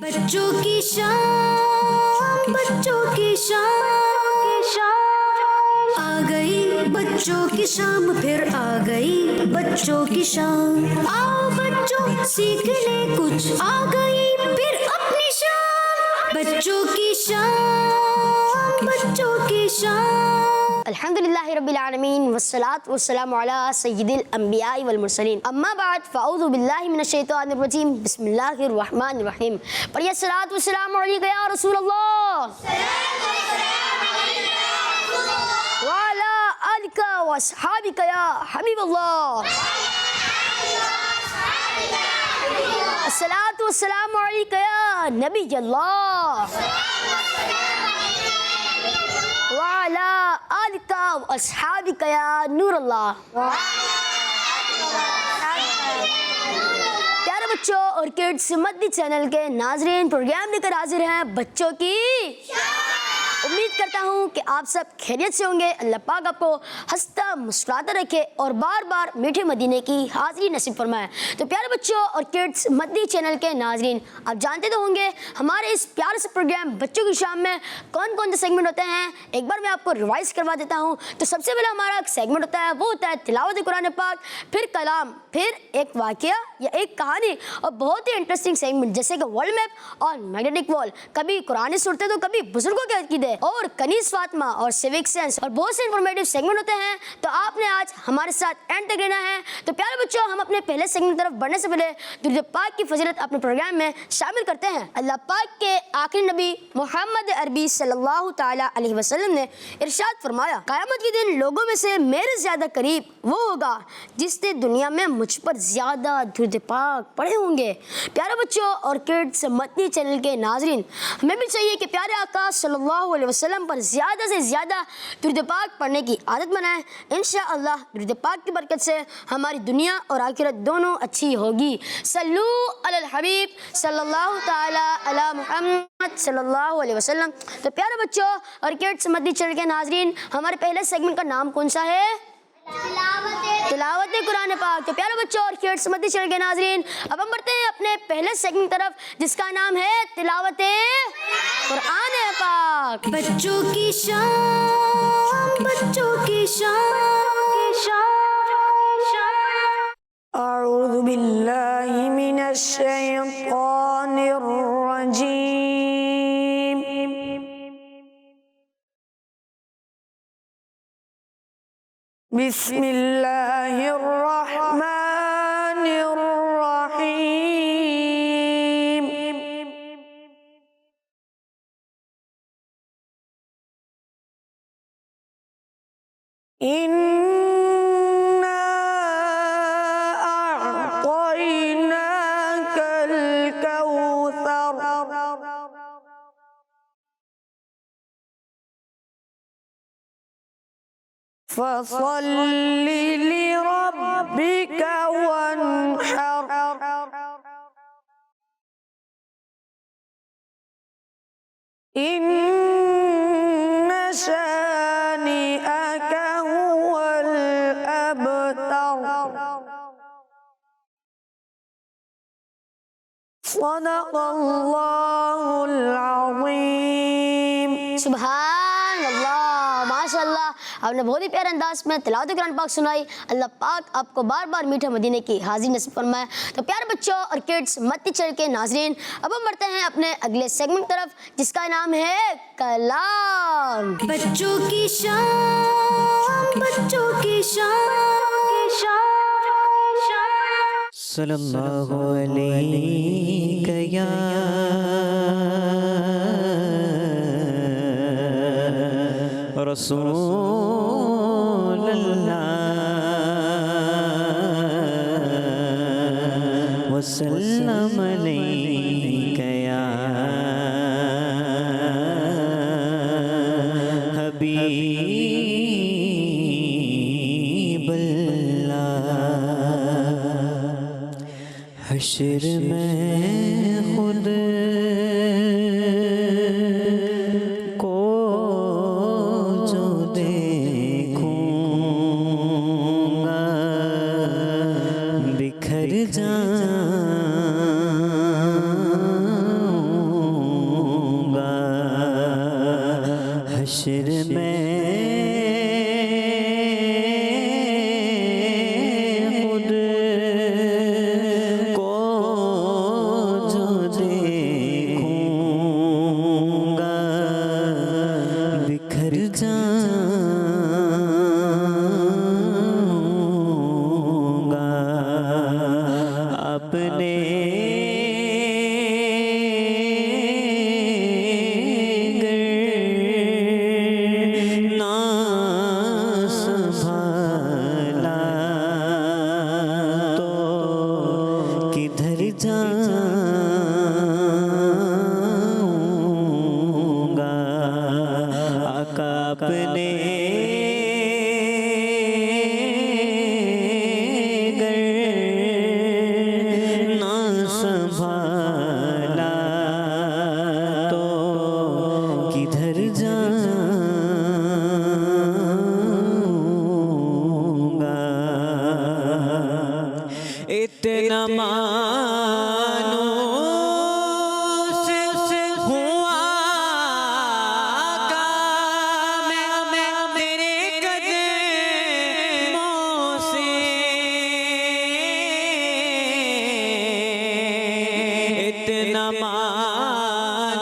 بچوں کی شام، بچوں کی شام آ گئی، بچوں کی شام پھر آ گئی، بچوں کی شام آؤ بچوں سیکھنے کچھ آ گئی پھر اپنی شام، بچوں کی شام، بچوں کی شام۔ الحمدللہ رب العالمین والصلاة والسلام علی سید الانبیاء والمرسلین، اما بعد فاعوذ باللہ من الشیطان الرجیم، بسم اللہ الرحمن الرحیم۔ پڑھیے الصلاۃ والسلام علیک یا رسول اللہ وعلی آلک واصحابک یا حبیب اللہ، الصلاۃ والسلام علیک یا نبی اللہ وعلی آلک واصحابک یا نور اللہ۔ پیارے بچوں اور کڈس مدنی چینل کے ناظرین، پروگرام لے کر حاضر ہیں بچوں کی امید کرتا ہوں کہ آپ سب خیریت سے ہوں گے۔ اللہ پاک آپ کو ہنستا مسکراتا رکھے اور بار بار میٹھے مدینے کی حاضری نصیب فرمائے۔ تو پیارے بچوں اور کڈس مدنی چینل کے ناظرین، آپ جانتے تو ہوں گے ہمارے اس پیارے سے پروگرام بچوں کی شام میں کون کون سے سیگمنٹ ہوتے ہیں۔ ایک بار میں آپ کو ریوائز کروا دیتا ہوں۔ تو سب سے پہلا ہمارا سیگمنٹ ہوتا ہے، وہ ہوتا ہے تلاوت قرآن پاک، پھر کلام، پھر ایک واقعہ یا ایک کہانی، اور بہت ہی انٹرسٹنگ سیگمنٹ جیسے کہ ورلڈ میپ اور میگنیٹک وال، کبھی قرآن صورتیں تو کبھی بزرگوں کے عقیدے اور کنیز فاطمہ اور سیوک سینس، اور بہت سے انفارمیٹیو سیگمنٹ ہوتے ہیں۔ تو آپ نے آج ہمارے ساتھ اینڈ تک رہنا ہے۔ تو پیارے بچوں، ہم اپنے پہلے سیگمنٹ کی طرف بڑھنے سے پہلے درود پاک کی فضیلت اپنے پروگرام میں شامل کرتے ہیں۔ اللہ پاک کے آخری نبی محمد عربی صلی اللہ تعالی علیہ وسلم نے ارشاد فرمایا، قیامت کے دن لوگوں میں سے میرے زیادہ قریب وہ ہوگا جس نے دنیا میں مجھ پر زیادہ درود پاک پڑھے ہوں گے۔ پیارے بچوں اور کڈس مدنی چینل کے ناظرین، ہمیں بھی چاہیے کہ پیارے آقا صلی اللہ علیہ وسلم پر زیادہ سے زیادہ درود پاک پڑھنے کی عادت بنائیں۔ انشاءاللہ درود پاک کی برکت سے ہماری دنیا اور آخرت دونوں اچھی ہوگی۔ صلو علی الحبیب صلی اللہ تعالی علی محمد صلی اللہ علیہ وسلم۔ تو پیارے بچوں اور کڈس مدنی چینل کے ناظرین، ہمارے پہلے سیگمنٹ کا نام کون سا ہے؟ تلاوت قرآن پاک۔ تو پیارے بچوں اور کڈس مدنی چینل کے ناظرین، اب ہم بڑھتے ہیں اپنے پہلے سیگمنٹ کی طرف جس کا نام ہے تلاوت قرآن پاک۔ بچوں کی شام، بچوں کی شام اعوذ باللہ من الشیطان الرجیم، بسم اللہ الرحمن الرحیم۔ اِنَّا أَعْطَيْنَاكَ الْكَوْثَرَ فَصَلِّ لِرَبِّكَ وَانْحَرْ، إِنَّ شَانِئَكَ هُوَ الْأَبْتَرُ۔ صدق اللہ العظیم۔ سبحان اللہ، ماشاء اللہ، آپ نے بہت ہی پیارے انداز میں تلاوت قرآن پاک سنائی۔ اللہ پاک آپ کو بار بار میٹھے مدینے کی حاضری نصیب فرمائے۔ تو پیارے بچوں اور کڈس مدنی چینل کے ناظرین، اب ہم بڑھتے ہیں اپنے اگلے سیگمنٹ طرف جس کا نام ہے کلام۔ بچوں کی شام، بچوں کی شام صلی اللہ علیہ یا رسول اللہ وسلم علیک یا حبیب اللہ۔ حشر میں خود کو جو دے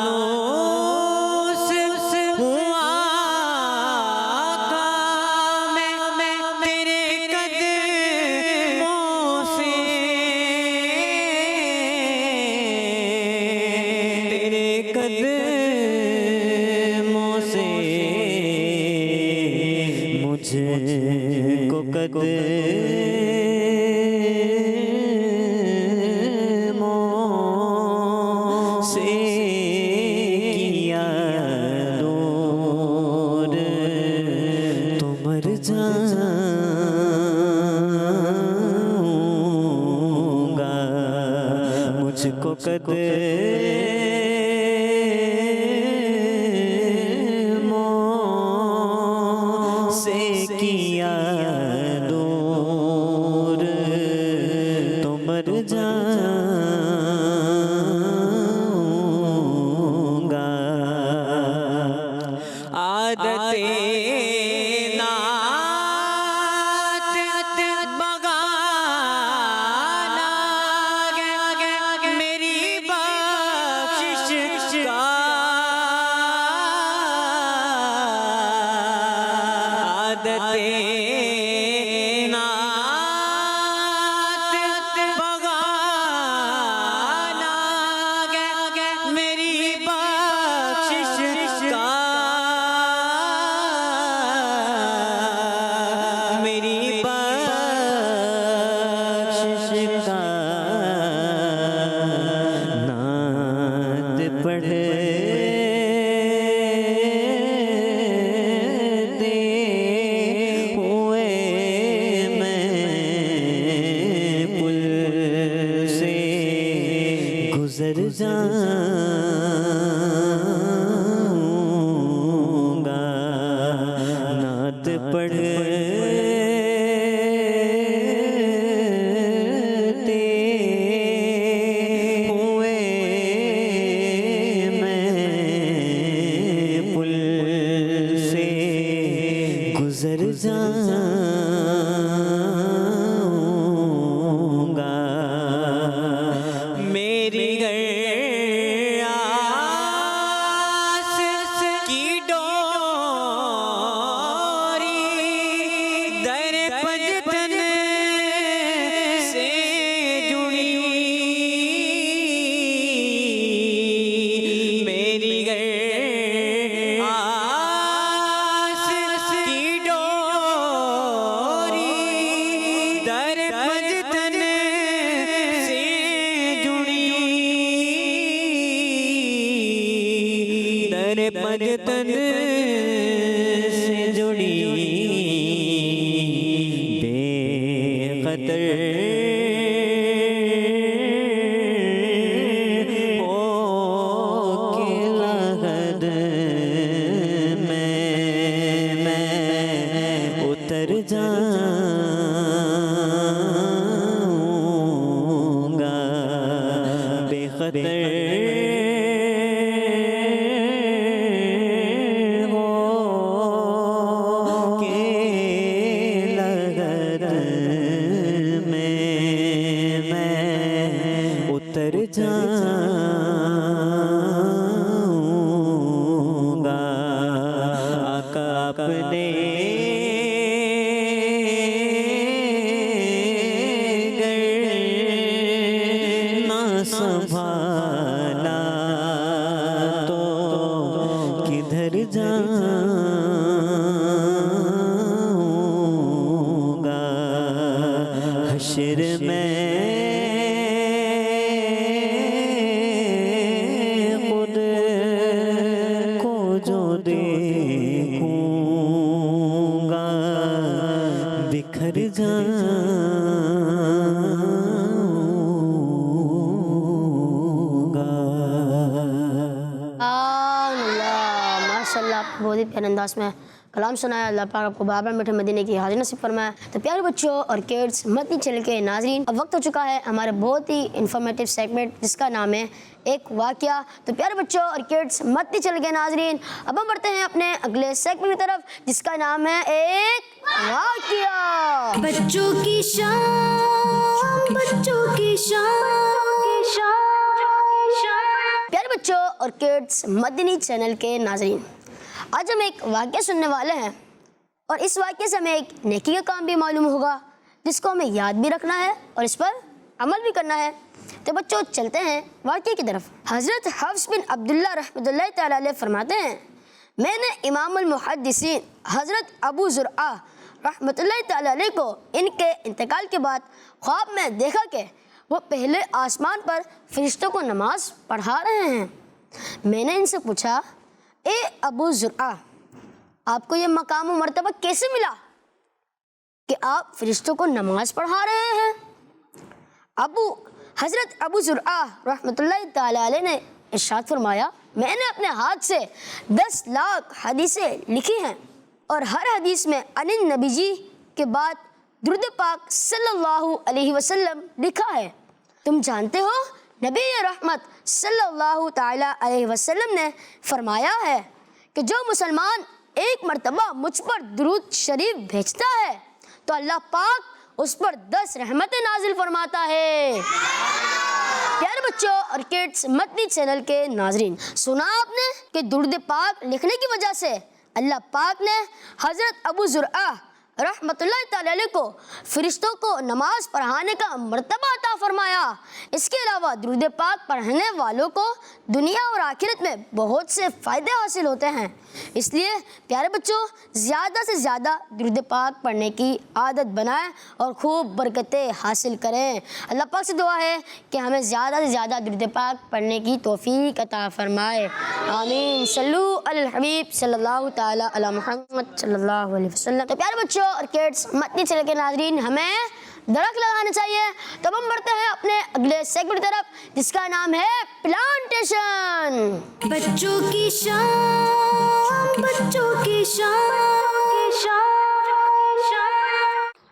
مانوس ہوں آقا میں تیرے قدموں سے، تیرے قدموں سے مجھ کو قدموں سے کیا دور، تو مر جاؤں گا مجھ کو قدموں سے کیا دور، تو مر جاؤں گا۔ عادت نعت بغانا میری بخشش کا، عادت نعت بغانا میری بخشش کا، میری بخشش کا، نعت پڑھتے ہوئے میں پل سے گزر جاؤں گا، نعت پڑھتے ہوئے میں پل سے گزر جاؤں گا۔ میری آس کی ڈوری در پنجتن سے جڑی، میری آس کی ڈوری در پنجتن سے جڑی، در پنجتن سے جڑی، بے خطر ہو کے لحد میں اتر جاؤں گا، بے خطر ہو کے لحد میں اتر جاؤں گا۔ آقا اپنے نہ سنبھالا تو کدھر جاؤں گا، حشر میں خود کو جو دیکھوں گا بکھر جاؤں گا۔ ماشاء اللہ، آپ بہت ہی پیارے انداز میں کلام سنایا۔ اللہ پاک آپ کو بار بار میٹھے مدینے کی حاضری نصیب فرمائے۔ تو پیارے بچوں اور کڈس مدنی چینل کے ناظرین، اب وقت ہو چکا ہے ہمارے بہت ہی انفارمیٹیو سیگمنٹ جس کا نام ہے ایک واقعہ۔ تو پیارے بچوں اور کڈس مدنی چینل کے ناظرین، اب ہم بڑھتے ہیں اپنے اگلے سیگمنٹ کی طرف جس کا نام ہے ایک واقعہ۔ بچوں کی شان، بچوں کی شان، بچوں اور کڈس مدنی چینل کے ناظرین، آج ہم ایک واقعہ سننے والے ہیں اور اس واقعے سے ہمیں ایک نیکی کا کام بھی معلوم ہوگا جس کو ہمیں یاد بھی رکھنا ہے اور اس پر عمل بھی کرنا ہے۔ تو بچوں چلتے ہیں واقعے کی طرف۔ حضرت حفص بن عبداللہ رحمۃ اللہ تعالیٰ علیہ فرماتے ہیں، میں نے امام المحدثین حضرت ابو زرعہ رحمۃ اللہ تعالیٰ علیہ کو ان کے انتقال کے بعد خواب میں دیکھا کہ وہ پہلے آسمان پر فرشتوں کو نماز پڑھا رہے ہیں۔ میں نے ان سے پوچھا، اے ابو زرعہ، آپ کو یہ مقام و مرتبہ کیسے ملا کہ آپ فرشتوں کو نماز پڑھا رہے ہیں؟ حضرت ابو زرعہ رحمۃ اللہ تعالیٰ علیہ نے ارشاد فرمایا، میں نے اپنے ہاتھ سے 10 لاکھ حدیثیں لکھی ہیں اور ہر حدیث میں عن النبی جی کے بعد درود پاک صلی اللہ علیہ وسلم لکھا ہے۔ تم جانتے ہو نبی رحمت صلی اللہ تعالیٰ علیہ وسلم نے فرمایا ہے کہ جو مسلمان ایک مرتبہ مجھ پر درود شریف بھیجتا ہے تو اللہ پاک اس پر 10 رحمتیں نازل فرماتا ہے۔ پیارے بچوں اور کڈس مدنی چینل کے ناظرین، سنا آپ نے کہ درود پاک لکھنے کی وجہ سے اللہ پاک نے حضرت ابو زرعہ رحمۃ اللہ تعالی علیہ کو فرشتوں کو نماز پڑھانے کا مرتبہ عطا فرمایا۔ اس کے علاوہ درود پاک پڑھنے والوں کو دنیا اور آخرت میں بہت سے فائدے حاصل ہوتے ہیں۔ اس لیے پیارے بچوں زیادہ سے زیادہ درود پاک پڑھنے کی عادت بنائیں اور خوب برکتیں حاصل کریں۔ اللہ پاک سے دعا ہے کہ ہمیں زیادہ سے زیادہ درود پاک پڑھنے کی توفیق عطا فرمائے، آمین۔ صلو علی الحبیب صلی اللہ تعالی علی محمد صلی اللہ علیہ وسلم۔ تو پیارے بچوں اور کڈس مدنی چینل کے ناظرین، ہمیں درخت لگانا چاہیے۔ تو ہم بڑھتے ہیں اپنے اگلے سیگمنٹ کی طرف جس کا نام ہے پلانٹیشن۔ بچوں کی شان، بچوں کی شان۔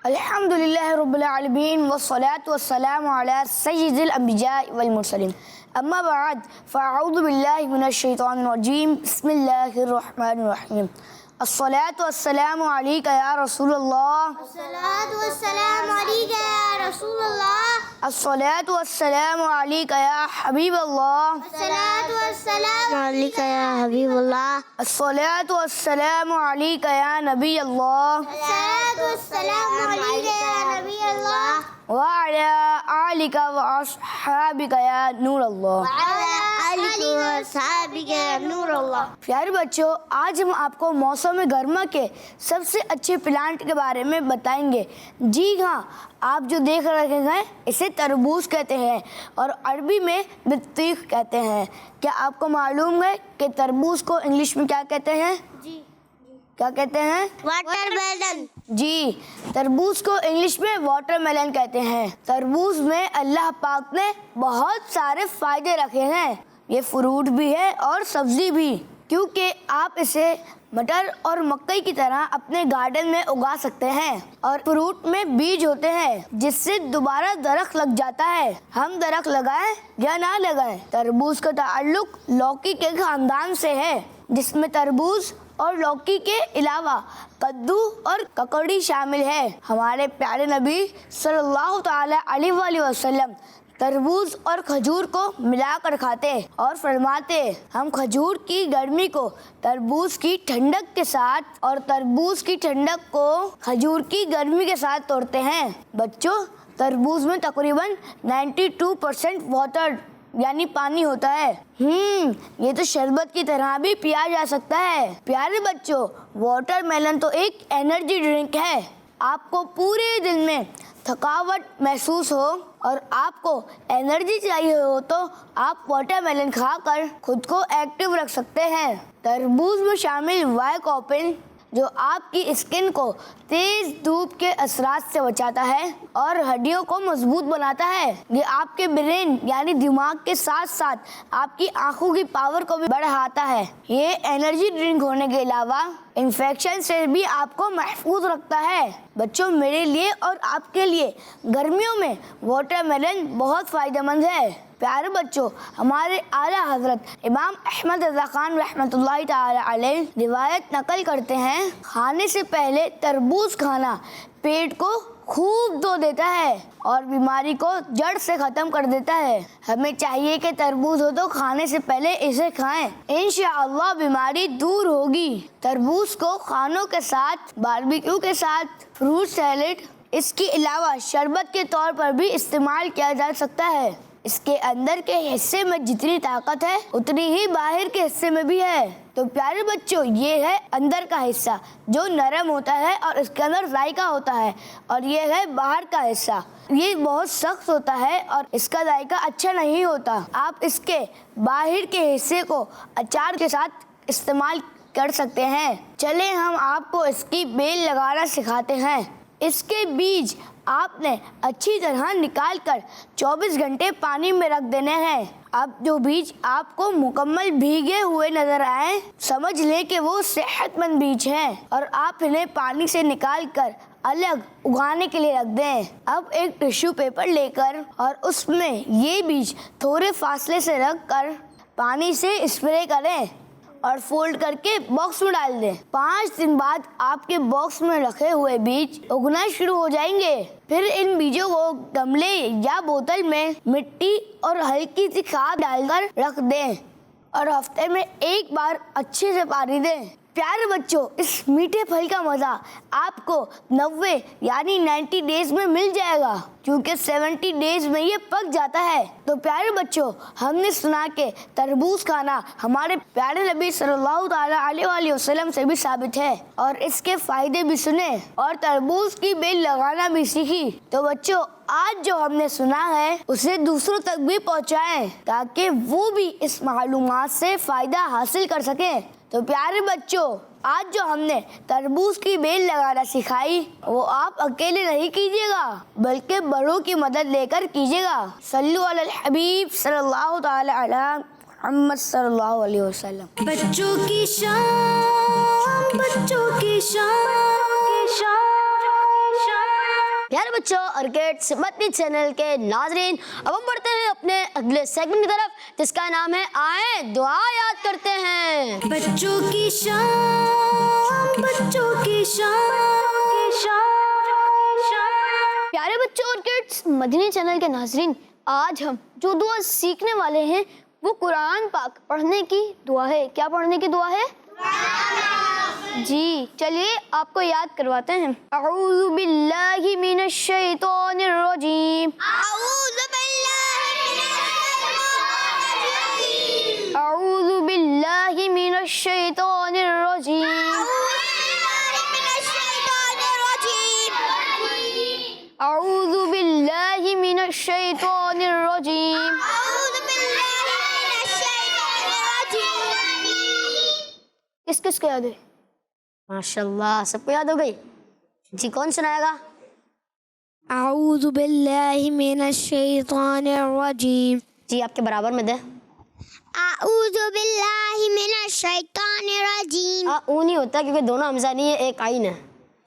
الحمدللہ رب العالمین والصلاة والسلام علی سید الانبیاء والمرسلین، اما بعد فاعوذ باللہ من الشیطان الرجیم، بسم اللہ الرحمن الرحیم۔ الصلاة والسلام علیکہ یا رسول اللہ، الصلاة والسلام علیکہ یا رسول اللہ، الصلاة والسلام علیکہ یا حبیب اللہ، الصلاة والسلام علیکہ یا حبیب اللہ، الصلاة والسلام علیکہ یا نبی اللہ، الصلاة والسلام علیکہ یا نبی اللہ، وعلی آلک واصحابک یا نور اللہ۔ وعلی آلہ وصحبہ یا نور اللہ۔ پیارے بچوں، آج ہم آپ کو موسم گرما کے سب سے اچھے پلانٹ کے بارے میں بتائیں گے۔ جی ہاں، آپ جو دیکھ رہے ہیں اسے تربوز کہتے ہیں اور عربی میں بطیخ کہتے ہیں۔ کیا آپ کو معلوم ہے کہ تربوز کو انگلش میں کیا کہتے ہیں؟ کیا کہتے ہیں؟ Water melon. جی، تربوز کو انگلش میں واٹر میلن کہتے ہیں۔ تربوز میں اللہ پاک نے بہت سارے فائدے رکھے ہیں۔ یہ فروٹ بھی ہے اور سبزی بھی، کیونکہ آپ اسے مٹر اور مکئی کی طرح اپنے گارڈن میں اگا سکتے ہیں۔ اور فروٹ میں بیج ہوتے ہیں جس سے دوبارہ درخت لگ جاتا ہے۔ ہم درخت لگائیں یا نہ لگائیں، تربوز کا تعلق لوکی کے خاندان سے ہے، جس میں تربوز اور لوکی کے علاوہ کدو اور ککڑی شامل ہے۔ ہمارے پیارے نبی صلی اللہ تعالی علیہ وآلہ وسلم تربوز اور کھجور کو ملا کر کھاتے اور فرماتے، ہم کھجور کی گرمی کو تربوز کی ٹھنڈک کے ساتھ اور تربوز کی ٹھنڈک کو کھجور کی گرمی کے ساتھ توڑتے ہیں۔ بچوں، تربوز میں تقریباً 92% واٹر یعنی پانی ہوتا ہے۔ یہ تو شربت کی طرح بھی پیا جا سکتا ہے۔ پیارے بچوں، واٹر میلن تو ایک انرجی ڈرنک ہے۔ آپ کو پورے دن میں تھکاوٹ محسوس ہو اور آپ کو انرجی چاہیے ہو تو آپ واٹر میلن کھا کر خود کو ایکٹیو رکھ سکتے ہیں۔ تربوز میں شامل وائکوپن جو آپ کی اسکن کو تیز دھوپ کے اثرات سے بچاتا ہے اور ہڈیوں کو مضبوط بناتا ہے۔ یہ آپ کے برین یعنی دماغ کے ساتھ ساتھ آپ کی آنکھوں کی پاور کو بھی بڑھاتا ہے۔ یہ انرجی ڈرنک ہونے کے علاوہ انفیکشن سے بھی آپ کو محفوظ رکھتا ہے۔ بچوں، میرے لیے اور آپ کے لیے گرمیوں میں واٹر میلن بہت فائدہ مند ہے۔ پیارے بچوں، ہمارے اعلیٰ حضرت امام احمد رضا خان رحمۃ اللہ تعالی علیہ روایت نقل کرتے ہیں، کھانے سے پہلے تربوز کھانا پیٹ کو खूब धो देता है और बीमारी को जड़ से खत्म कर देता है। हमें चाहिए कि तरबूज हो तो खाने से पहले इसे खाएं, इंशाअल्लाह बीमारी दूर होगी। तरबूज को खानों के साथ, बारबेक्यू के साथ, फ्रूट सैलेड, इसके अलावा शरबत के तौर पर भी इस्तेमाल किया जा सकता है। इसके अंदर के हिस्से में जितनी ताकत है उतनी ही बाहर के हिस्से में भी है। तो प्यारे बच्चों, ये है अंदर का हिस्सा जो नरम होता है और इसके अंदर जायका होता है, और ये है बाहर का हिस्सा, ये बहुत सख्त होता है और इसका जायका अच्छा नहीं होता। आप इसके बाहर के हिस्से को अचार के साथ इस्तेमाल कर सकते हैं। चले हम आपको इसकी बेल लगाना सिखाते हैं। इसके बीज आपने अच्छी तरह निकाल कर 24 घंटे पानी में रख देने हैं। अब जो बीज आपको मुकम्मल भीगे हुए नजर आए, समझ लें कि वो सेहतमंद बीज हैं और आप इन्हें पानी से निकाल कर अलग उगाने के लिए रख दें। अब एक टिश्यू पेपर लेकर और उसमें ये बीज थोड़े फासले से रख कर पानी से स्प्रे करें और फोल्ड करके बॉक्स में डाल दें। 5 दिन बाद आपके बॉक्स में रखे हुए बीज उगना शुरू हो जाएंगे। फिर इन बीजों को गमले या बोतल में मिट्टी और हल्की सी खाद डालकर रख दें और हफ्ते में एक बार अच्छे से पानी दें। प्यारे बच्चों, इस मीठे फल का मजा आपको 90 यानी 90 डेज में मिल जाएगा, क्योंकि 70 डेज में ये पक जाता है। तो प्यारे बच्चों, हमने सुना कि तरबूज खाना हमारे प्यारे नबी सल्लल्लाहु ताला अलैहि वसल्लम से भी साबित है और इसके फायदे भी सुने और तरबूज की बेल लगाना भी सीखी। तो बच्चों, आज जो हमने सुना है उसे दूसरों तक भी पहुंचाएं ताकि वो भी इस मालूमात से फायदा हासिल कर सकें। तो प्यारे बच्चों, आज जो हमने तरबूज की बेल लगाना सिखाई वो आप अकेले नहीं कीजिएगा बल्कि बड़ों की मदद लेकर कीजिएगा। सल्लु अलल हबीब सल्लल्लाहु ताला अला मुहम्मद सल्लल्लाहु अलैहि वसल्लम। बच्चों की शान, बच्चों की शान। प्यारे बच्चों और किड्स मदनी चैनल के नाजरीन, अब हम बढ़ते हैं अपने अगले सेगमेंट की तरफ जिसका नाम है आए दुआ याद करते हैं। बच्चों की शान, बच्चों की शान। प्यारे बच्चों और किड्स मदनी चैनल के नाजरीन, आज हम जो दुआ सीखने वाले हैं वो कुरान पाक पढ़ने की दुआ है। क्या पढ़ने की दुआ है? जी, चलिए आपको याद करवाते हैं। अऊज़ु बिल्लाहि मिनश शैतानिर रजीम। अऊज़ु बिल्लाहि मिनश शैतानिर रजीम। अऊज़ु बिल्लाहि मिनश शैतानिर रजीम। किस किस को याद है? माशाल्लाह, सबको याद हो गई। जी, कौन सुनाएगा? अऊज़ु बिल्लाहि मिनश शैतानिर रजीम। जी, आपके बराबर में दे। अऊज़ु बिल्लाहि मिनश शैतानिर रजीम। ऊ नहीं होता क्योंकि दोनों हमजा नहीं है, एक आइन है।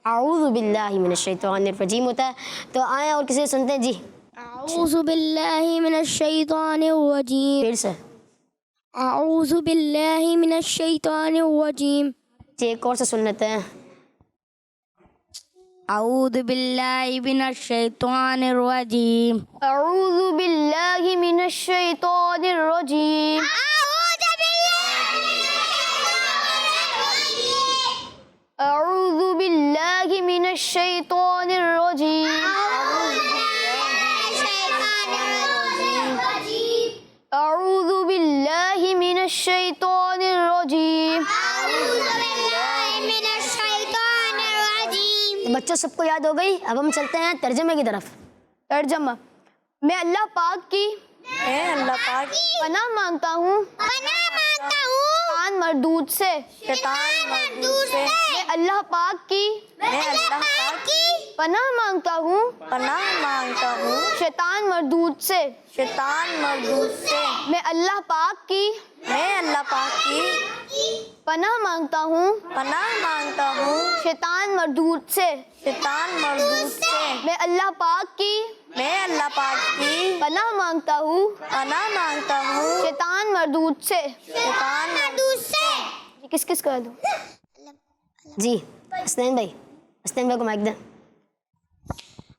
अऊज़ु बिल्लाहि मिनश शैतानिर रजीम होता है। तो आए और किसी सुनते हैं। जी, अऊज़ु बिल्लाहि मिनश शैतानिर रजीम। फिर से। अऊज़ु बिल्लाहि मिनश शैतानिर रजीम। जी, एक और से सुन लेते हैं। अऊज़ु बिल्लाहि मिनश शैतानिर रजीम। अऊज़ु बिल्लाहि मिनश शैतानिर रजीम। अऊज़ु बिल्लाहि मिनश शैतानिर रजीम। अऊज़ु बिल्लाहि मिनश शैतानिर रजीम। बच्चों, सबको याद हो गई। अब हम चलते हैं तर्जमे की तरफ। तर्जमा। मैं अल्लाह पाक की पनाह मांगता हूँ शैतान मरदूद से। मैं अल्लाह पाक की पनाह मांगता हूँ शैतान मरदूद से। मैं अल्लाह पाक की पनाह मांगता हूँ शैतान मरदूद से। मैं अल्लाह पाक की पनाह मांगता हूँ शैतान मरदूद से। किस किस को दूँ? जी, हसनैन भाई को माइक दें।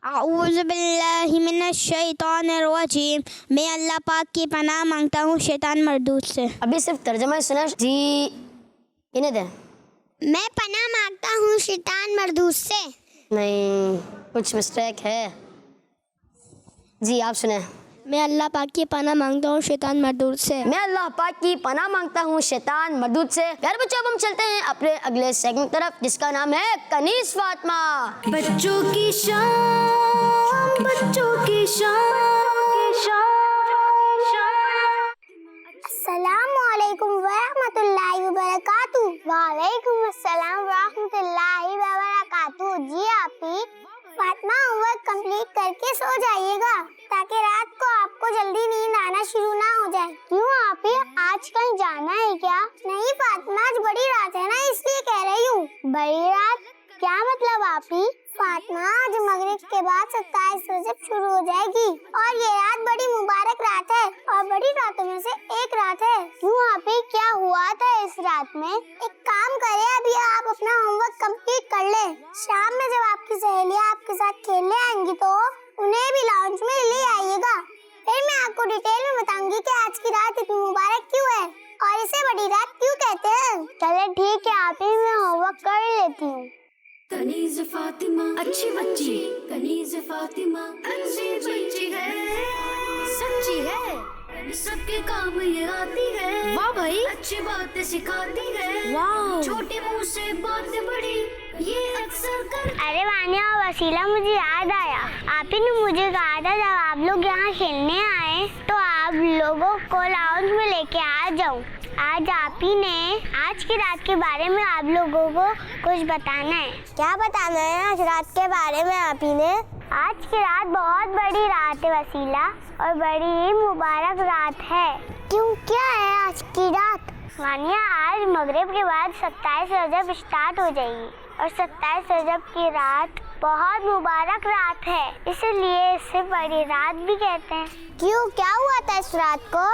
अऊज़ु बिल्लाहि मिनश शैतानिर रजीम। मैं अल्लाह पाक की पनाह मांगता हूँ शैतान मरदूद से। अभी सिर्फ तर्जमा ही सुना जी, इन्हें दें। मैं पनाह मांगता हूँ शैतान मरदूद से। नहीं, कुछ मिस्टेक है जी, आप सुने। मैं अल्लाह पाक की पनाह मांगता हूँ शैतान मरदूद से। मैं अल्लाह पाक की पनाह मांगता हूँ शैतान मरदूद से। प्यारे बच्चों, अब हम चलते हैं अपने अगले सेगमेंट की तरफ, जिसका नाम है कनीज़ फातिमा। बच्चों की शान, बच्चों की शान। अस्सलामुअलैकुम वरहमतुल्लाहि वबरकातुहू। वालेकुम अस्सलाम वरहमतुल्लाहि वबरकातुहू। जी आपी, फातिमा होमवर्क कंप्लीट करके सो जाइएगा ताकि रात को आपको जल्दी नींद आना शुरू ना हो जाए। क्यों आपी, आज कहीं जाना है क्या? नहीं फातिमा, आज बड़ी रात है ना, इसलिए कह रही हूँ। बड़ी रात क्या मतलब आपी? फातिमा, आज मगरिब के बाद 27 रजब शुरू हो जाएगी और ये रात बड़ी मुबारक रात है और बड़ी रातों में से एक रात है। क्यों आपी, क्या हुआ था इस रात में? एक काम करें, अभी आप अपना होमवर्क कंप्लीट कर लें। शाम में जब आपकी सहेलियाँ आपके साथ खेलने आएंगी तो उन्हें भी लाउंज में ले आइएगा। फिर मैं आपको डिटेल में बताऊंगी कि आज की रात इतनी मुबारक क्यों है और इसे बड़ी रात क्यों कहते हैं। चले ठीक है आपी, मैं होमवर्क कर लेती हूँ। कनीज़ फातिमा अच्छी बच्ची, कनीज़ फातिमा अच्छी बच्ची है, सच्ची है, सबके काम ये आती है। वाह भाई, अच्छी बातें सिखाती है। वाह। छोटे मुंह से बातें बड़ी ये अक्सर कर। अरे वानिया और वसीला, मुझे याद आया, आप ही ने मुझे कहा था जब आप लोग यहाँ खेलने आए तो आप लोगों को लाउंज में लेके आ जाऊँ। आज आप ही ने आज की रात के बारे में आप लोगों को कुछ बताना है। क्या बताना है आज रात के बारे में आप ही ने? आज की रात बहुत बड़ी रात है वसीला, और बड़ी ही मुबारक रात है। क्यों, क्या है आज की रात? वानिया, आज मगरिब के बाद 27 रजब स्टार्ट हो जाएगी और 27 रजब की रात बहुत मुबारक रात है, इसलिए इसे बड़ी रात भी कहते हैं। क्यों, क्या हुआ था इस रात को?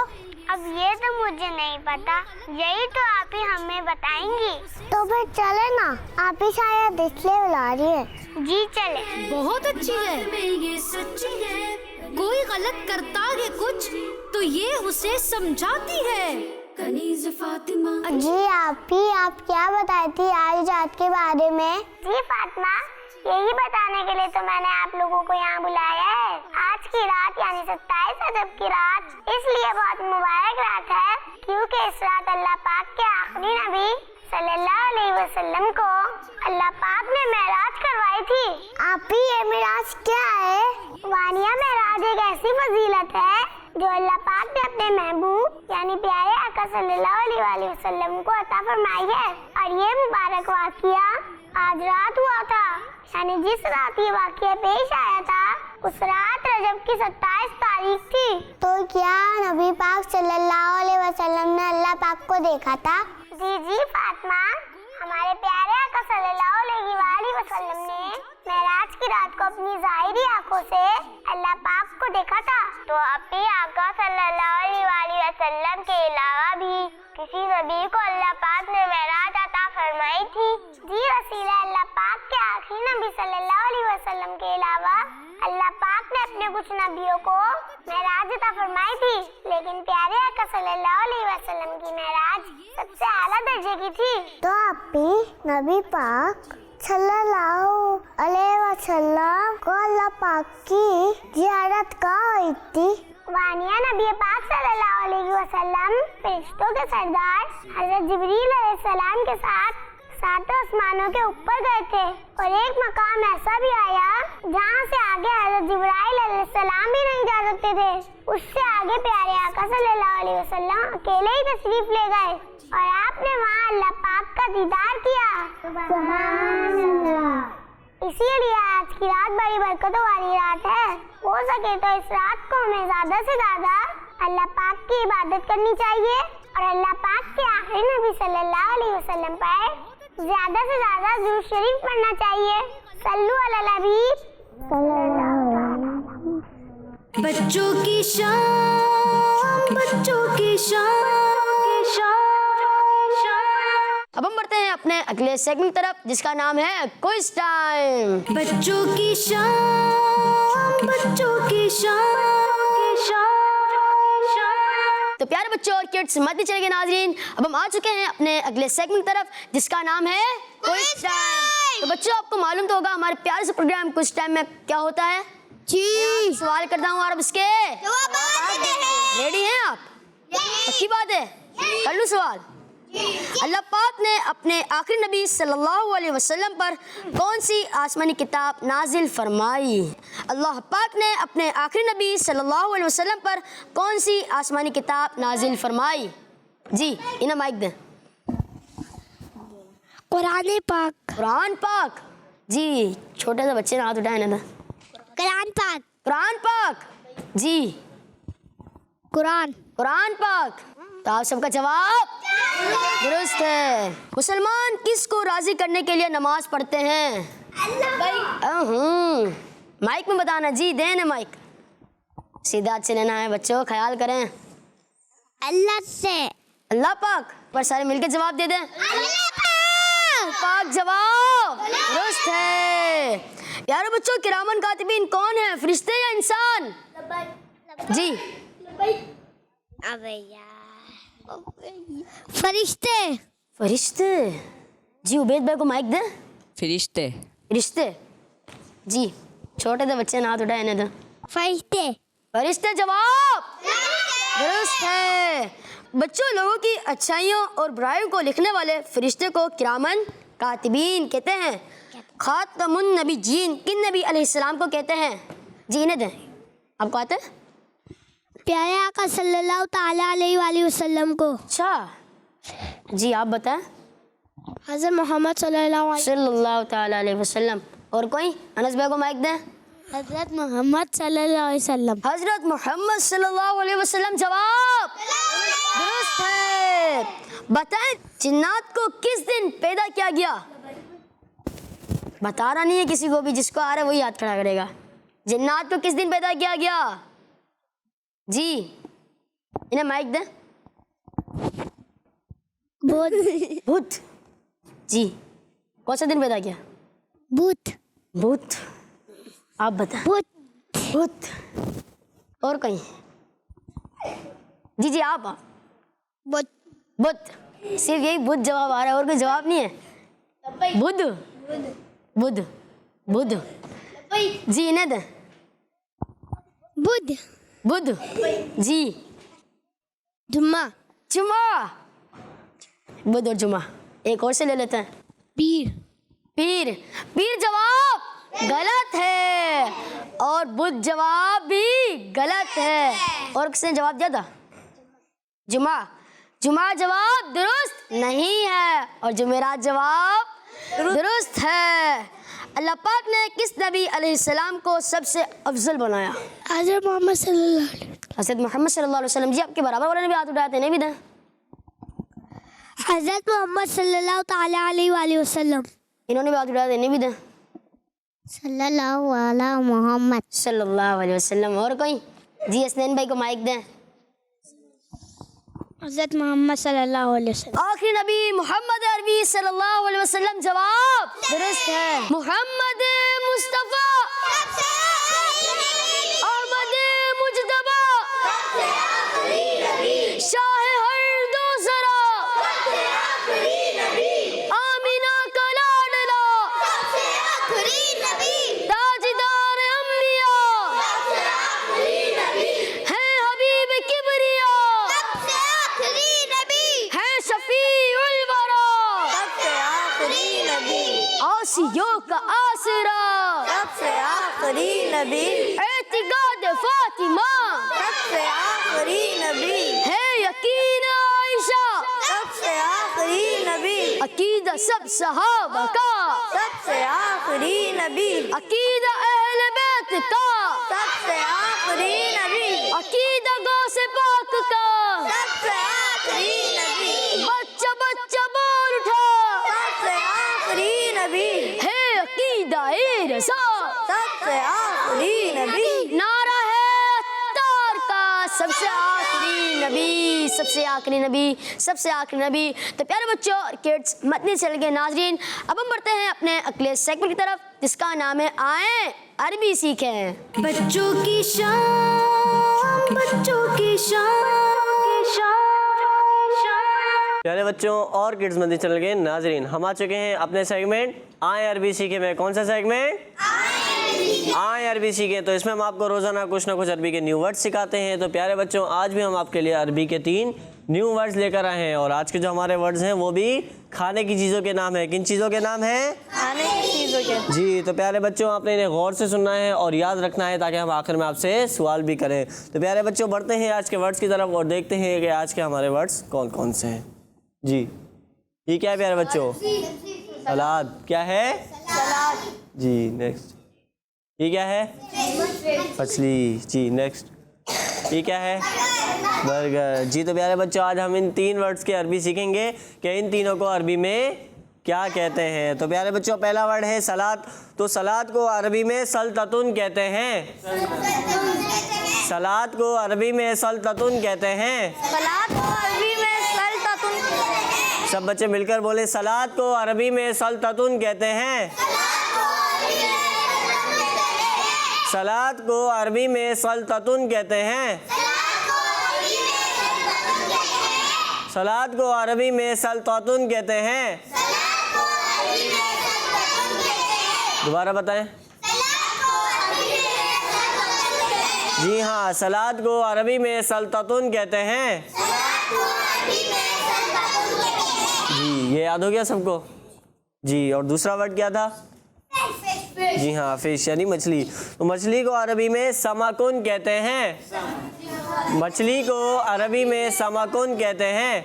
अब ये तो मुझे नहीं पता, यही तो आप ही हमें बताएंगी। तो फिर चले ना, आप ही शायद इसलिए बुला रही है। जी चले। बहुत अच्छी है, में ये सच्ची है, कोई गलत करता है कुछ तो ये उसे समझाती है। कनीज़ फातिमा। जी आप ही, आप क्या बताई थी आज रात के बारे में? जी फातिमा, यही बताने के लिए तो मैंने आप लोगों को यहाँ बुलाया है। आज की रात यानी 27 रजब की रात इसलिए बहुत मुबारक रात है क्योंकि इस रात अल्लाह पाक के आखिरी नबी सल्लल्लाहु अलैहि वसल्लम को अल्लाह पाक ने मेराज करवाई थी। आप ही, ये मेराज क्या है? वानिया, मेराज एक ऐसी फजीलत है जो अल्लाह पाक ने अपने महबूब यानी प्यारे आका सल्लल्लाहु अलैहि वसल्लम को अता फरमाई है। और ये मुबारक वाक़िया आज रात हुआ था, यानी जिस रात ये वाक़िया पेश आया था उस रात रजब की 27 तारीख थी। तो क्या नबी पाक सल्लल्लाहु अलैहि वसल्लम ने अल्लाह पाक को देखा था? जी फातिमा, हमारे प्यारे आका सल्लल्लाहु अलैहि वसल्लम ने मेराज की रात को अपनी ज़ाहिरी आंखों से अल्लाह पाक को देखा था। तो अपने आका सल्लल्लाहु अलैहि वसल्लम के अलावा भी किसी नबी को अल्लाह पाक ने मेराज अता फरमाई थी? जी वसीला, अल्लाह पाक के आखिरी नबी सल्लल्लाहु अलैहि वसल्लम के अलावा अल्लाह पाक ने अपने कुछ नबियों को मेराज अता फरमाई थी, लेकिन प्यारे आका सल्लल्लाहु अलैहि वसल्लम की मेराज सबसे आला दर्जे की थी। तो आप भी नबी पाक सल्लल्लाहु अलैहि वसल्लम को अल्लाह पाक की ज़ियारत कहाँ हुई थी? वानिया, नबी पाक सल्लल्लाहु अलैहि वसल्लम फरिश्तों के सरदार हज़रत जिब्रील अलैहिस्सलाम के साथ सातों आसमानों के ऊपर गए थे और एक मकाम ऐसा भी आया जहाँ से आगे हज़रत जिब्राइल अलैहिस्सलाम भी नहीं जा सकते थे। उससे आगे प्यारे आका सल्लल्लाहु अलैहि वसल्लम अकेले ही तशरीफ ले गए और आपने वहाँ अल्लाह पाक का दीदार किया। सुभान अल्लाह। इसीलिए आज की रात बड़ी बरकतों वाली रात है। हो सके तो इस रात को हमें ज्यादा से ज्यादा अल्लाह पाक की इबादत करनी चाहिए और अल्लाह पाक के आखिरी नबी सल्लल्लाहु अलैहि वसल्लम पर ज्यादा से ज्यादा दुरूद शरीफ पढ़ना चाहिए। सल्लु अला हबीब सल्लल्लाहु अलैहि वसल्लम। बच्चों की शान, बच्चों की शान। अब हम बढ़ते हैं अपने अगले सेगमेंट तरफ, जिसका नाम है क्विज टाइम। बच्चों की शान, बच्चों की शान। तो प्यारे बच्चों और किड्स मत चले गए नाजरीन, अब हम आ चुके हैं अपने अगले सेगमेंट की तरफ जिसका नाम है क्विज टाइम। तो बच्चों आपको मालूम तो होगा हमारे प्यारे से प्रोग्राम क्विज टाइम में क्या होता है जी। सवाल करता हूँ और अब इसके रेडी हैं आप? पक्की बात है? कर लूं सवाल? अल्लाह पाक ने अपने आखिरी नबी सल्लल्लाहु अलैहि वसल्लम पर कौन सी आसमानी किताब नाजिल फरमाई? अल्लाह पाक ने अपने आखिरी नबी सल्लल्लाहु अलैहि वसल्लम पर कौन सी आसमानी किताब नाजिल फरमाई? जी इन्हें माइक दें। कुरान पाक। कुरान पाक। जी छोटे से बच्चे ने हाथ उठाए ना। कुरान पाक। कुरान पाक। जी कुरान। कुरान पाक। तो आप सबका जवाब दुरुस्त है। मुसलमान किसको राजी करने के लिए नमाज पढ़ते हैं? माइक में बताना जी, देना माइक। सीधा से लेना है बच्चों, ख्याल करें। अल्लाह से। अल्लाह पाक। पर सारे मिलकर जवाब दे दें। पाक जवाब दुरुस्त है। यारो बच्चों किरामन कातिबीन कौन है, फरिश्ते या इंसान? जी अबे यार फरिश्ते। फरिश्ते। जी उबैद भाई को माइक दे। फरिश्ते। फरिश्ते। जी छोटे से बच्चे ने हाथ उठाए ना तो। फरिश्ते। फरिश्ते जवाब दुरुस्त है। बच्चों लोगों की अच्छाइयों और बुराइयों को लिखने वाले फरिश्ते को किरामन कातिबीन कहते हैं। खातमुन नबी जीन किन नबी अलैहिस्सलाम को कहते हैं? जी इन्हें दें। आपको आता है? प्यारे आका सल्लल्लाहु ताला अलैहि वसल्लम को। अच्छा जी आप बताएं। हज़रत मोहम्मद सल्लल्लाहु ताला अलैहि वसल्लम। और कोई? अनस भाई को माइक दें। हज़रत मोहम्मद सल्लल्लाहु अलैहि वसल्लम। हजरत मोहम्मद सल्लल्लाहु अलैहि वसल्लम जवाब दुरुस्त है। बताएं जिन्नात को किस दिन पैदा किया गया? बता रहा नहीं है किसी को भी, जिसको आ रहा है वही हाथ खड़ा करेगा। जिन्नात को किस दिन पैदा किया गया? जी इन्हें माइक दें। बुध। जी कौन सा दिन पैदा किया? बुध। बुध। आप बताएं। बुध। और कहीं? जी आप। बुध। बुध। सिर्फ यही बुध जवाब आ रहा है और कोई जवाब नहीं है। बुध। बुध। बुध। जी इन्हें दें। बुध। बुध। जी जुम्मा। जुम्मा। बुध और जुम्मा। एक और से ले लेते हैं। पीर। पीर। पीर जवाब गलत है और बुध जवाब भी गलत है। और किसने जवाब दिया था? जुमा। जुमा जवाब दुरुस्त नहीं है और जुमेरात जवाब दुरुस्त है। अल्लाह पाक ने किस नबी अलैहिस्सलाम को सबसे अफजल बनाया? हज़रत मोहम्मद सल्लल्लाहु अलैहि वसल्लम। हज़रत मोहम्मद सल्लल्लाहु अलैहि वसल्लम। जी आपके बराबर वाले ने भी हाथ उठाए थे, नहीं भी था? हज़रत मोहम्मद सल्लल्लाहु ताला अलैहि वसल्लम। इन्होंने भी हाथ उठाए थे, नहीं भी था? सल्लल्लाहु अला मोहम्मद। सल्लल्लाहु अलैहि वसल्लम। और कोई? जी हसनैन भाई को माइक दें। हज़रत मोहम्मद सल्लल्लाहु अलैहि वसल्लम। आखिरी नबी मोहम्मद अरबी सल्लल्लाहु अलैहि वसल्लम जवाब दुरुस्त है। मोहम्मद मुस्तफा अहमद मुजतबा शाह हर दो जरा आमीना का लाडला ताजदार अंबिया है हबीब किबरिया है शफीउल वरा आसियों का आसरा सबसे आखिरी नबी। एतिकाद फातिमा सबसे आखिरी नबी। है यकीन आयशा सबसे आखिरी नबी। अकीदा सब सहाबा का सबसे आखिरी नबी। अकीदा अहले बैत का सबसे आखिरी नबी। अकीदा गौसे पाक का सबसे आखिरी नबी। बच्चा बच्चा बोल उठा सबसे आखिरी नबी। है अकीदा ए रसा सबसे आखिरी नबी। नारा है अत्तार का सबसे आखिरी नबी, सबसे आखिरी नबी, सबसे आखिरी नबी। तो प्यारे बच्चों और किड्स, मदनी चैनल के नाजरीन, अब हम बढ़ते हैं अपने अगले सेगमेंट की तरफ, जिसका नाम है आए अरबी सीखें। बच्चों की शान, बच्चों की शान। प्यारे बच्चों और किड्स मदनी चैनल के नाजरीन, हम आ चुके हैं अपने सेगमेंट आए अरबी सीखे में। कौन सा सेगमेंट? आए अरबी सीखे। तो इसमें हम आपको रोजाना कुछ ना कुछ अरबी के न्यू वर्ड्स सिखाते हैं। तो प्यारे बच्चों, आज भी हम आपके लिए अरबी के 3 न्यू वर्ड्स लेकर आए हैं, और आज के जो हमारे वर्ड्स हैं वो भी खाने की चीज़ों के नाम है। किन चीज़ों के नाम है? खाने की चीजों के। जी। तो प्यारे बच्चों, आपने इन्हें गौर से सुनना है और याद रखना है, ताकि हम आखिर में आपसे सवाल भी करें। तो प्यारे बच्चों, बढ़ते हैं आज के वर्ड्स की तरफ और देखते हैं कि आज के हमारे वर्ड्स कौन कौन से हैं। जी, ये क्या है प्यारे बच्चों? सलाद। क्या है? सलाद। जी। नेक्स्ट, ये क्या है? मछली। जी। नेक्स्ट, ये क्या है? बर्गर। जी। तो प्यारे बच्चों, आज हम इन 3 वर्ड्स के अरबी सीखेंगे कि इन तीनों को अरबी में क्या कहते हैं। तो प्यारे बच्चों, पहला वर्ड है सलाद। तो सलाद को अरबी में सल्ततुन कहते हैं। सलाद को अरबी में सल्ततुन कहते हैं। सलाद को अरबी में सल्ततुन। सब बच्चे मिलकर बोले, सलाद को अरबी में सल्ततुन कहते हैं। सलाद को अरबी में सल्ततुन कहते हैं। सलाद को अरबी में सल्ततुन कहते हैं। दोबारा बताएं। जी हाँ, सलाद को अरबी में सल्ततुन कहते हैं। जी, ये याद हो गया सबको? जी। और दूसरा वर्ड क्या था? जी हाँ, फिश यानी मछली। तो मछली को अरबी में समाकुन कहते हैं। मछली को अरबी में समाकुन कहते हैं।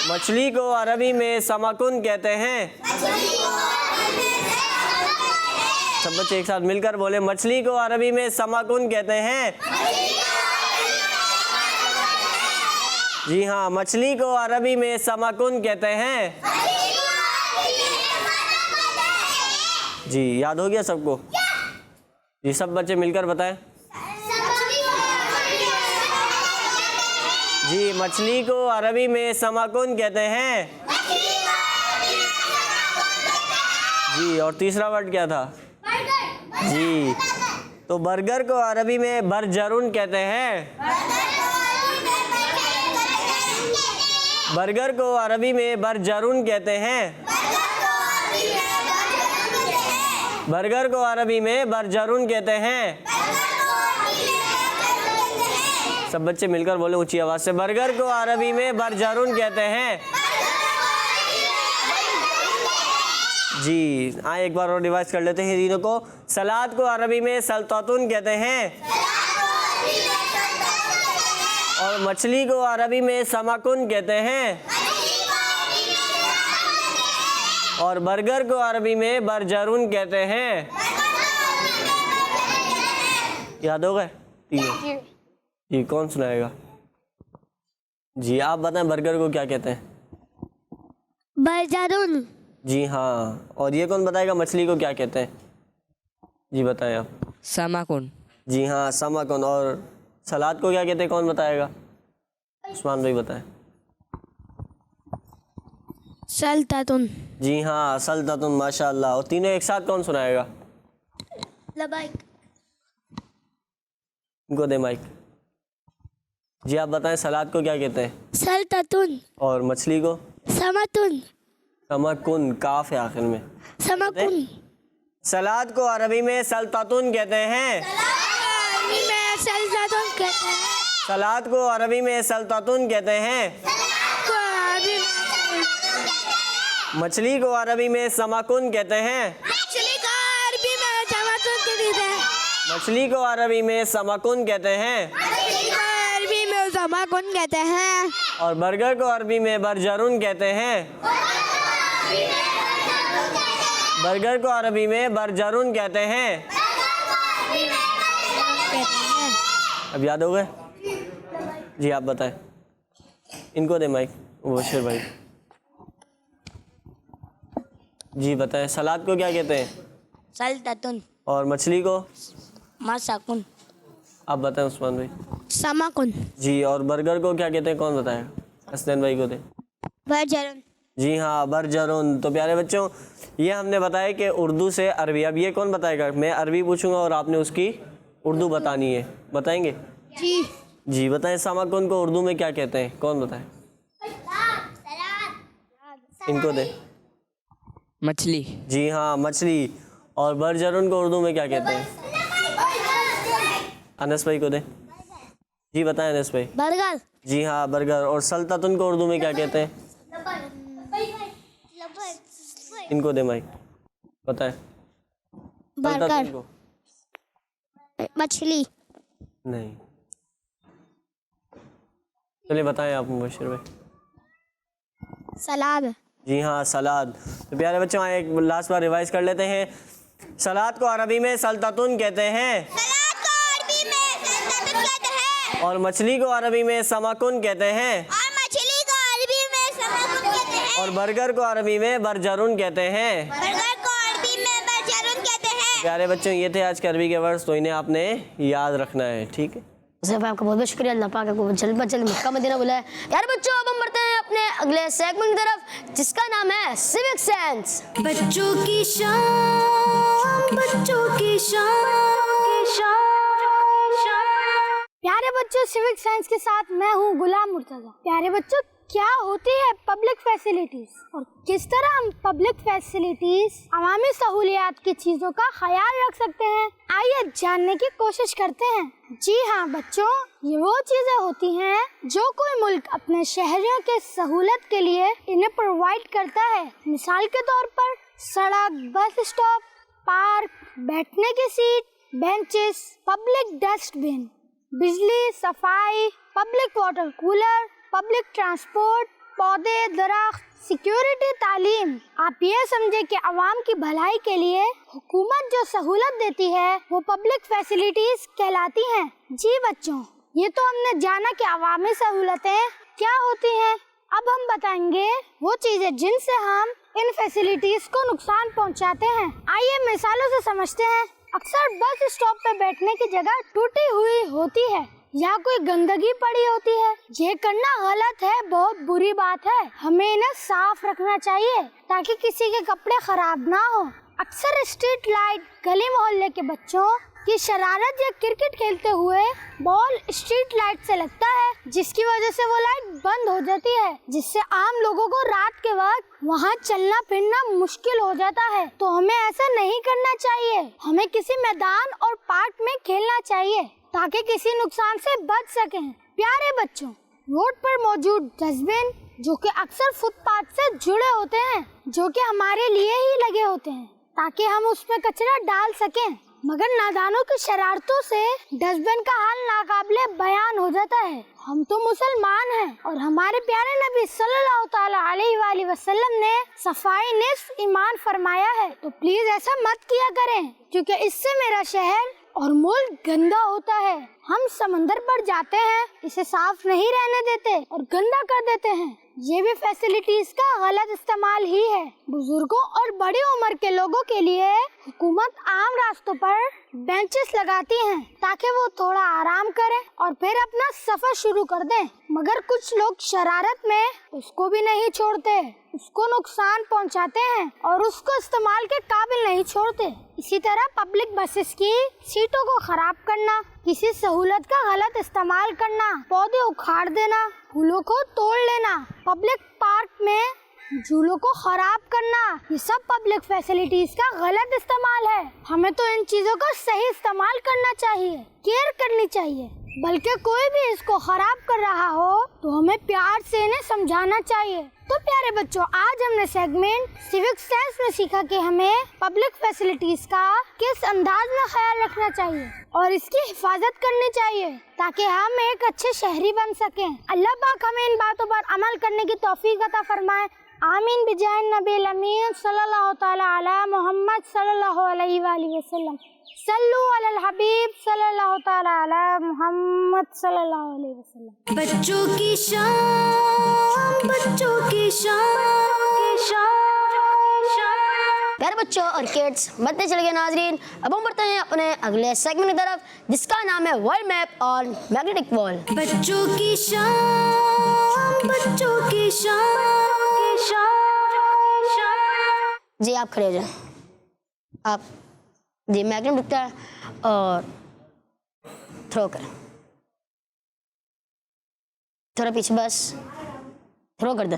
मछली को अरबी में समाकुन कहते हैं। सब बच्चे एक साथ मिलकर बोले, मछली को अरबी में समाकुन कहते हैं। जी हाँ, मछली को अरबी में समाकुन कहते हैं। जी, याद हो गया सबको? जी, सब बच्चे मिलकर बताएं। जी, मछली को अरबी में समाकुन कहते हैं। जी। और तीसरा वर्ड क्या था? जी। तो बर्गर को अरबी में बरजरुन कहते हैं। बर्गर को अरबी में बरजरुन कहते हैं। बर्गर को अरबी में बरजरुन कहते हैं। सब बच्चे मिलकर बोले ऊंची आवाज से, बर्गर को अरबी में बरजरुन कहते हैं। जी। आए एक बार और रिवाइज कर लेते हैं तीनों को। सलाद को अरबी में सल्ततुन कहते हैं, और मछली को अरबी में समाकुन कहते हैं, और बर्गर को अरबी में बरजरुन कहते हैं। याद हो गए तीनों? जी। कौन सुनाएगा? जी, आप बताएं, बर्गर को क्या कहते हैं? बरजरुन। जी हाँ। और ये कौन बताएगा, मछली को क्या कहते हैं? जी बताएं आप। समाकुन। जी हाँ, समाकुन। और सलाद को क्या कहते हैं, कौन बताएगा? उस्मान भाई बताएं। सल्ततुन। जी हाँ, सल्ततुन। माशाअल्लाह। और तीनों एक साथ कौन सुनाएगा? लबाइक। इनको दे माइक। जी, आप बताएं, सलाद को क्या कहते हैं? सल्ततुन। और मछली को? समातुन। समाकुन, काफ है आखिर में। समाकुन। सलाद को अरबी में सल्ततुन कहते हैं। अरबी में सल्ततुन कहते हैं। सलाद को अरबी में सल्ततुन कहते हैं। मछली को अरबी में समाकुन कहते हैं। मछली को अरबी में समाकुन कहते हैं। मछली को अरबी में समाकुन कहते हैं। अरबी में समाकुन कहते हैं। और बर्गर को अरबी में बरजरुन कहते हैं। बर्गर को अरबी में बरजरुन कहते हैं। अब याद हो गए? जी, आप बताएं। इनको दे माइक, मुबशिर भाई। जी बताएं, सलाद को क्या कहते हैं? सल्ततुन। और मछली को? मसाकुन। आप बताएं उस्मान भाई। समाकुन। जी, और बर्गर को क्या कहते हैं, कौन बताएगा? हसनैन भाई को दे। बरजरन। जी हाँ, बरजरुन। तो प्यारे बच्चों, ये हमने बताया कि उर्दू से अरबी। अब ये कौन बताएगा? मैं अरबी पूछूंगा और आपने उसकी उर्दू बतानी है। बताएंगे? जी। जी बताएं, समाकुन को उर्दू में क्या कहते हैं, कौन बताए? इनको दे। मछली। जी हाँ, मछली। और बरजरुन को उर्दू में क्या कहते हैं? अनस भाई को दे। जी बताएं अनस भाई। बर्गर। जी हाँ, बर्गर। और सल्तनतुन को उर्दू में क्या कहते हैं? इनको दे माइक, बताएं। सल्तनतुन को? मछली। नहीं। चलिए बताएं आप मुबशिर भाई। सलाद। जी हाँ, सलाद। तो प्यारे बच्चों, एक लास्ट बार रिवाइज कर लेते हैं। सलाद को अरबी में सल्ततुन कहते हैं, सलाद को अरबी में सल्तनतुन कहते हैं, और मछली को अरबी में समाकुन कहते हैं, और मछली को अरबी में समाकुन कहते हैं, और बर्गर को अरबी में बरजरुन कहते हैं। बर्गर को अरबी में बरजरुन कहते हैं। प्यारे बच्चों, ये थे आज के अरबी के वर्ड्स, तो इन्हें आपने याद रखना है, ठीक है? सर आपका बहुत बहुत शुक्रिया। अल्लाह पाक आपको जल्द मक्का मदीना बुलाए। यार बच्चों, अब हम बढ़ते हैं अपने अगले सेगमेंट की तरफ, जिसका नाम है सिविक सेंस। बच्चों की शान, बच्चों की शान। प्यारे बच्चों, सिविक साइंस के साथ मैं हूँ गुलाम मुर्तजा। प्यारे बच्चों, क्या होती है पब्लिक फैसिलिटीज और किस तरह हम पब्लिक फैसिलिटीज, अवामी सहूलियात की चीजों का ख्याल रख सकते हैं, आइए जानने की कोशिश करते हैं। जी हाँ बच्चों, ये वो चीजें होती हैं जो कोई मुल्क अपने शहरियों के सहूलत के लिए इन्हें प्रोवाइड करता है। मिसाल के तौर पर सड़क, बस स्टॉप, पार्क, बैठने की सीट, बेंचेस, पब्लिक डस्टबिन, बिजली, सफाई, public water cooler, public transport, पौधे, दरख्त, सिक्योरिटी, तालीम। आप ये समझे कि अवाम की भलाई के लिए हुकूमत जो सहूलत देती है वो पब्लिक फैसिलिटीज कहलाती हैं। जी बच्चों, ये तो हमने जाना कि अवामी सहूलतें क्या होती हैं। अब हम बताएंगे वो चीजें जिनसे हम इन फैसिलिटीज को नुकसान पहुंचाते हैं। आइए मिसालों से समझते हैं। अक्सर बस स्टॉप पे बैठने की जगह टूटी हुई होती है या कोई गंदगी पड़ी होती है। ये करना गलत है, बहुत बुरी बात है। हमें इन्हें साफ रखना चाहिए ताकि किसी के कपड़े खराब ना हो। अक्सर स्ट्रीट लाइट, गली मोहल्ले के बच्चों की शरारत या क्रिकेट खेलते हुए बॉल स्ट्रीट लाइट से लगता है, जिसकी वजह से वो लाइट बंद हो जाती है, जिससे आम लोगों को रात के वक्त वहाँ चलना फिरना मुश्किल हो जाता है। तो हमें ऐसा नहीं करना चाहिए। हमें किसी मैदान और पार्क में खेलना चाहिए ताकि किसी नुकसान से बच सकें। प्यारे बच्चों, रोड पर मौजूद डस्टबिन जो कि अक्सर फुटपाथ से जुड़े होते हैं, जो कि हमारे लिए ही लगे होते हैं ताकि हम उसमें कचरा डाल सकें, मगर नादानों की शरारतों से डस्टबिन का हाल नाकाबिले बयान हो जाता है। हम तो मुसलमान हैं और हमारे प्यारे नबी सल्लल्लाहु ताला अलैहि वसल्लम ने सफाई निस्फ ईमान फरमाया है। तो प्लीज ऐसा मत किया करें, क्योंकि इससे मेरा शहर और मुल्क गंदा होता है। हम समंदर पर जाते हैं, इसे साफ नहीं रहने देते और गंदा कर देते हैं। ये भी फैसिलिटीज का गलत इस्तेमाल ही है। बुजुर्गों और बड़ी उम्र के लोगों के लिए हुकूमत आम रास्तों पर बेंचेस लगाती हैं ताकि वो थोड़ा आराम करें और फिर अपना सफर शुरू कर दें, मगर कुछ लोग शरारत में उसको भी नहीं छोड़ते, उसको नुकसान पहुंचाते हैं और उसको इस्तेमाल के काबिल नहीं छोड़ते। इसी तरह पब्लिक बसेस की सीटों को खराब करना, किसी सहूलत का गलत इस्तेमाल करना, पौधे उखाड़ देना, फूलों को तोड़ लेना, पब्लिक पार्क में झूलों को खराब करना, ये सब पब्लिक फैसिलिटीज का गलत इस्तेमाल है। हमें तो इन चीजों का सही इस्तेमाल करना चाहिए, केयर करनी चाहिए, बल्कि कोई भी इसको खराब कर रहा हो तो हमें प्यार से इन्हें समझाना चाहिए। तो प्यारे बच्चों, आज हमने सेगमेंट सिविक सेंस में सीखा कि हमें पब्लिक फैसिलिटीज का किस अंदाज में ख्याल रखना चाहिए और इसकी हिफाजत करनी चाहिए ताकि हम एक अच्छे शहरी बन सकें। अल्लाह पाक हमें इन बातों पर अमल करने की तौफीक अता फरमाए। आमीन बिजाय नबी अमीन सल्लल्लाहु ताला अला मोहम्मद सल्लल्लाहु अलैहि वसल्लम। सल्लु अलल हबीब सल्लल्लाहु ताला अला मोहम्मद सल्लल्लाहु अलैहि वसल्लम। बच्चों की शान, बच्चों की शान। प्यारे بچوں اور کڈس بنتے چلے گئے ناظرین. اب ہم بڑھتے ہیں اپنے اگلے سیگمنٹ کی طرف جس کا نام ہے ورلڈ میپ آن میگنیٹک وال. بچوں کی شان بچوں کی شان. جی آپ کھڑے ہو جائیں. آپ جی میگنیٹ دکھتا ہے اور تھرو کریں, تھوڑا پیچھے بس تھرو کر دیں.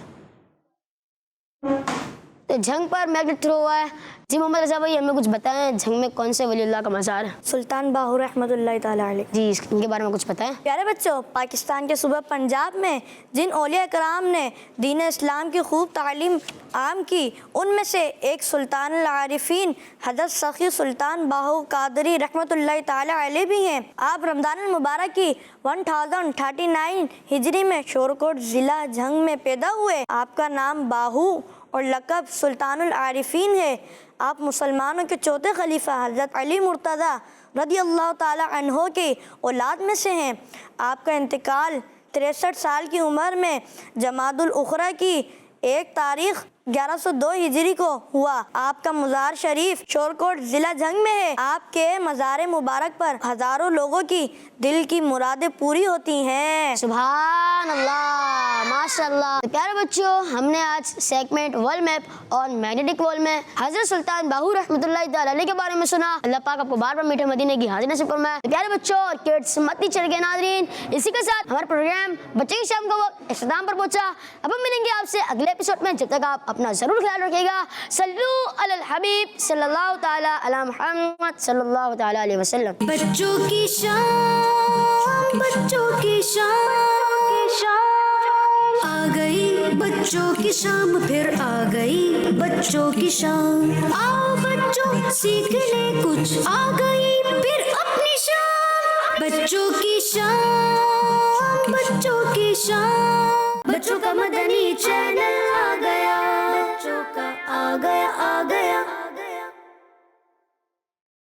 تو جھنگ پر میگنیٹ تھرو ہوا ہے. جی محمد رضا بھائی ہمیں کچھ بتائیں جھنگ میں کون سے ولی اللہ کا مزار ہے؟ سلطان باہو رحمۃ اللہ تعالیٰ علیہ. جی ان کے بارے میں کچھ بتائیں. پیارے بچوں, پاکستان کے صوبہ پنجاب میں جن اولیاء کرام نے دین اسلام کی خوب تعلیم عام کی ان میں سے ایک سلطان العارفین حضرت سخی سلطان باہو قادری رحمۃ اللہ تعالیٰ علیہ بھی ہیں. آپ رمضان المبارک کی 1039 ہجری میں شورکوٹ ضلع جھنگ میں پیدا ہوئے. آپ کا نام باہو اور لقب سلطان العارفین ہے. آپ مسلمانوں کے چوتھے خلیفہ حضرت علی مرتضیٰ رضی اللہ تعالی عنہ کی اولاد میں سے ہیں. آپ کا انتقال 63 سال کی عمر میں جمادی الاخری کی 1 تاریخ 1102 ہجری کو ہوا. آپ کا مزار شریف شورکوٹ ضلع جھنگ میں ہے. آپ کے مزار مبارک پر ہزاروں لوگوں کی دل کی مرادیں پوری ہوتی ہیں. سبحان اللہ, ماشاء اللہ. پیارے بچوں, ہم نے آج سیگمنٹ ورلڈ میپ آن میگنیٹک وال میں حضرت سلطان باہو رحمۃ اللہ تعالی علیہ کے بارے میں سنا. اللہ پاک آپ کو بار بار میٹھے مدینے کی حاضری نصیب فرمائے. پیارے بچوں اور کڈس مت چل گئے ناظرین, اسی کے ساتھ ہمارا پروگرام بچے کی شام کا وقت اختتام پر پہنچا. اب ہم ملیں گے آپ سے اگلے ایپیسوڈ میں. جب تک آپ اپنا ضرور خیال رکھیے گا. صلو علی الحبیب صلی اللہ تعالی علی محمد صلی اللہ تعالی علیہ وسلم. بچوں کی شان بچوں کی شان. آ گئی بچوں کی شام پھر آ گئی بچوں کی شام. آؤ بچوں سیکھ لیں کچھ آ گئی پھر اپنی شان. بچوں کی شان بچوں کی شان. بچوں کا مدنی چینل